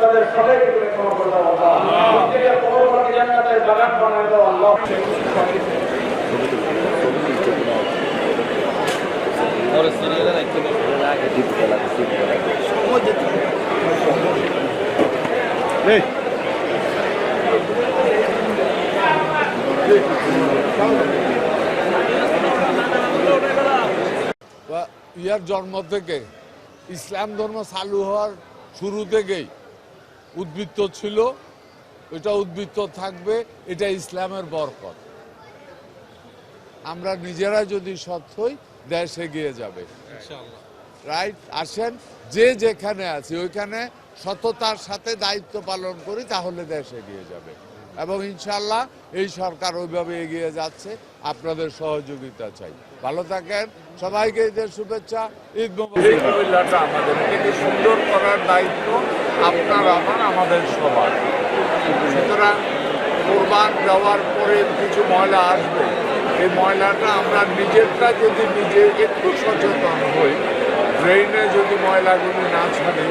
তাদের সবাইকে তুমি ক্ষমা করে দাও আল্লাহ। প্রত্যেকের কবরকে জান্নাতের বাগান বানায় দাও আল্লাহ। ইয়ার জন্ম থেকে ইসলাম ধর্ম চালু হওয়ার শুরু থেকেই উদ্বৃত্ত ছিল, এটা উদ্বৃত্ত থাকবে, এটা ইসলামের বরকত। আমরা নিজেরা যদি সৎ হই, দেশ এগিয়ে যাবে। রাইট, আসেন যে যেখানে আছি ওইখানে সততার সাথে দায়িত্ব পালন করি, তাহলে দেশ এগিয়ে যাবে। এবং ইনশাল্লাহ এই সরকার ওইভাবে এগিয়ে যাচ্ছে, আপনাদের সহযোগিতা চাই। ভালো থাকেন, সবাইকে ঈদের শুভেচ্ছা। ঈদ মোবারক। আমাদেরকে সুন্দর করার দায়িত্ব আপনার, আমার, আমাদের সবার। সুতরাং কোরবান যাওয়ার পরে কিছু ময়লা আসবে, এই ময়লাটা আমরা নিজেরটা যদি নিজে একটু সচেতন হই, ড্রেনে যদি ময়লাগুলি না ছাড়ি,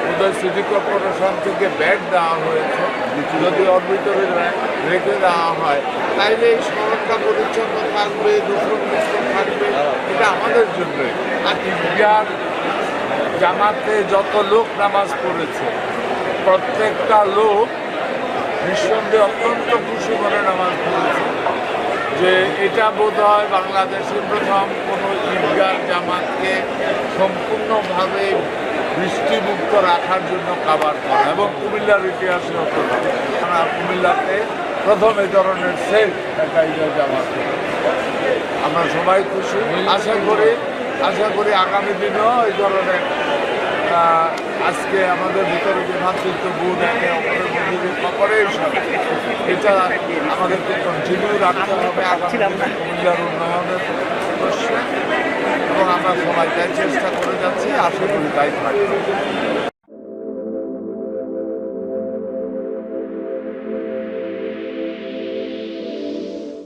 উদয় সিটি কর্পোরেশন থেকে ব্যাগ দেওয়া হয়েছে, যদি ওর ভিতরে রেখে দেওয়া হয়, তাইলে এই শহরটা পরিচ্ছন্ন থাকবে, দূষণমুক্ত থাকবে। এটা আমাদের জন্যই। আর ঈদগাহ জামাতে যত লোক নামাজ পড়েছে, প্রত্যেকটা লোক নিঃসন্দেহে অত্যন্ত খুশি করে নামাজ পড়েছে যে এটা বোধ হয় বাংলাদেশের প্রথম কোনো ঈদগাহ জামাতকে সম্পূর্ণভাবে বৃষ্টিমুক্ত রাখার জন্য কাভার করা, এবং কুমিল্লার ইতিহাসে কুমিল্লাতে প্রথম এই ধরনের সেফ একটা ঈদগাহ জামাত। আমরা সবাই খুশি, আশা করি আগামী দিনেও এই ধরনের আজকে আমাদের ভিতরে যে ভাতৃত্ববোধ, একে অপরের মধ্যে যে কপারেশন, এটা আমাদেরকে কন্টিনিউ রাখতে হবে আগামী দিনে কুমিল্লার উন্নয়নের উদ্দেশ্যে। এবং আমরা সবাই তাই চেষ্টা করে যাচ্ছি, আশা করি তাই থাকবে।